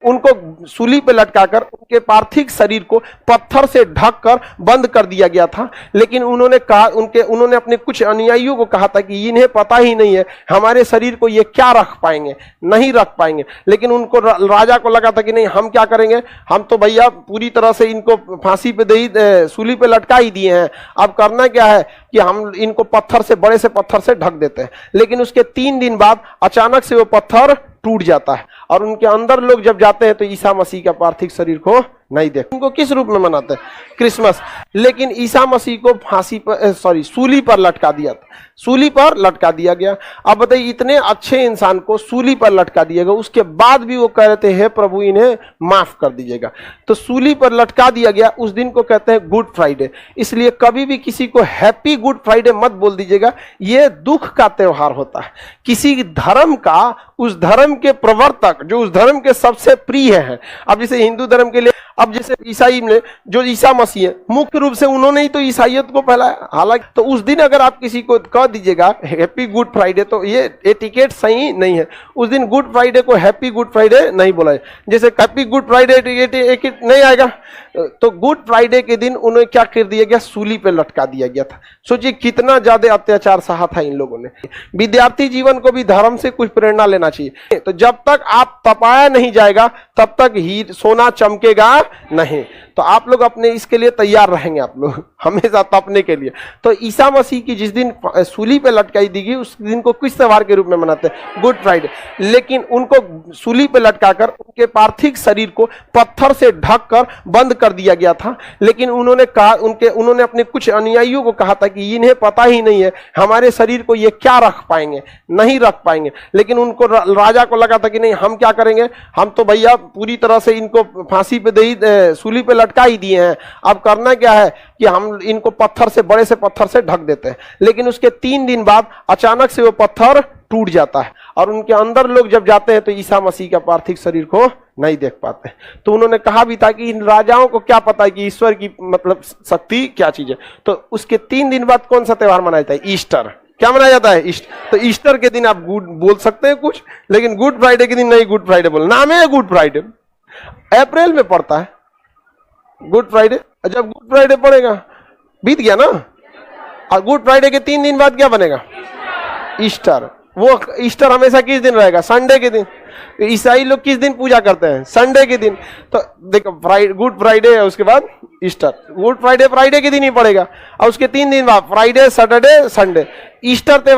उनको सूली पे लटकाकर उनके पार्थिव शरीर को पत्थर से ढककर बंद कर दिया गया था। लेकिन उन्होंने अपने कुछ अनुयायियों को कहा था कि इन्हें पता ही नहीं है हमारे शरीर को ये क्या रख पाएंगे, नहीं रख पाएंगे। लेकिन उनको राजा को लगा था कि नहीं, हम क्या करेंगे, हम तो भैया पूरी तरह से इनको फांसी पे सूली पे लटका ही दिए हैं, अब करना क्या है कि हम इनको बड़े से पत्थर से ढक देते हैं। लेकिन उसके 3 दिन बाद अचानक से वो पत्थर टूट जाता है और उनके अंदर लोग जब जाते हैं तो ईसा मसीह का पार्थिव शरीर को नहीं देखते। उनको किस रूप में मनाते हैं? क्रिसमस। लेकिन ईसा मसीह को सूली पर लटका दिया था, सूली पर लटका दिया गया। अब बताइए, इतने अच्छे इंसान को सूली पर लटका दिया गया, उसके बाद भी वो कह रहे थे हे प्रभु इन्हें माफ कर दीजिएगा। तो सूली पर लटका दिया गया, उस दिन को कहते हैं गुड फ्राइडे। इसलिए कभी भी किसी को हैप्पी गुड फ्राइडे मत बोल दीजिएगा, ये दुख का त्योहार होता है। किसी धर्म का, उस धर्म के प्रवर्तक जो उस धर्म के सबसे प्रिय है, अब जैसे हिंदू धर्म के लिए, अब जैसे ईसाई ने जो ईसा मसीह है, मुख्य रूप से उन्होंने ही तो ईसाइयत को फैलाया। हालांकि तो उस दिन अगर आप किसी को कह दीजिएगा हैप्पी गुड फ्राइडे, तो ये एटिकेट सही नहीं है। उस दिन गुड फ्राइडे को हैप्पी गुड फ्राइडे नहीं बोला है। जैसे हैप्पी गुड फ्राइडे एटिकेट नहीं आएगा, तो गुड फ्राइडे के दिन उन्हें क्या कर दिया गया? सूली पे लटका दिया गया था। सोचिए कितना ज्यादा अत्याचार सहा था इन लोगों ने। विद्यार्थी जीवन को भी धर्म से कुछ प्रेरणा लेना चाहिए। तो जब तक आप तपाया नहीं जाएगा तब तक ही सोना चमकेगा नहीं। तो आप लोग अपने इसके लिए तैयार रहेंगे, आप लोग हमेशा तपने के लिए। तो ईसा मसीह की जिस दिन सूली पे लटकाई दी गई, उस दिन को किस त्योहार के रूप में मनाते हैं? Good Friday. लेकिन उनको सूली पे लटकाकर उनके पार्थिव शरीर को पत्थर से ढककर बंद कर दिया गया था। लेकिन उन्होंने अपने कुछ अनुयायियों को कहा था कि इन्हें पता ही नहीं है हमारे शरीर को ये क्या रख पाएंगे, नहीं रख पाएंगे। लेकिन उनको राजा को लगा था कि नहीं, हम क्या करेंगे, हम तो भैया पूरी तरह से इनको फांसी पे सूली पे लटका ही दिए हैं, अब करना क्या है कि हम इनको बड़े से पत्थर से ढक देते हैं। लेकिन उसके 3 दिन बाद अचानक से वो पत्थर टूट जाता है और उनके अंदर लोग जब जाते हैं तो ईसा मसीह का पार्थिव शरीर को नहीं देख पाते। तो उन्होंने कहा भी था कि इन राजाओं को क्या पता है कि ईश्वर की मतलब शक्ति क्या चीज है। तो उसके 3 दिन बाद कौन सा त्योहार मनाया जाता है? ईस्टर। क्या मनाया जाता है? ईस्टर। तो ईस्टर के दिन आप गुड बोल सकते हैं कुछ, लेकिन गुड फ्राइडे के दिन नहीं गुड फ्राइडे बोल। नाम है गुड फ्राइडे, अप्रैल में पड़ता है गुड फ्राइडे। जब गुड फ्राइडे पड़ेगा बीत गया ना, और गुड फ्राइडे के 3 दिन बाद क्या बनेगा? ईस्टर। वो ईस्टर हमेशा किस दिन रहेगा? संडे के दिन। ईसाई लोग किस दिन पूजा करते हैं? संडे के दिन। तो देखो गुड फ्राइडे है, उसके बाद ईस्टर। गुड फ्राइडे फ्राइडे के दिन ही पड़ेगा और उसके 3 दिन बाद फ्राइडे, सैटरडे, संडे। ईस्टर त्योहार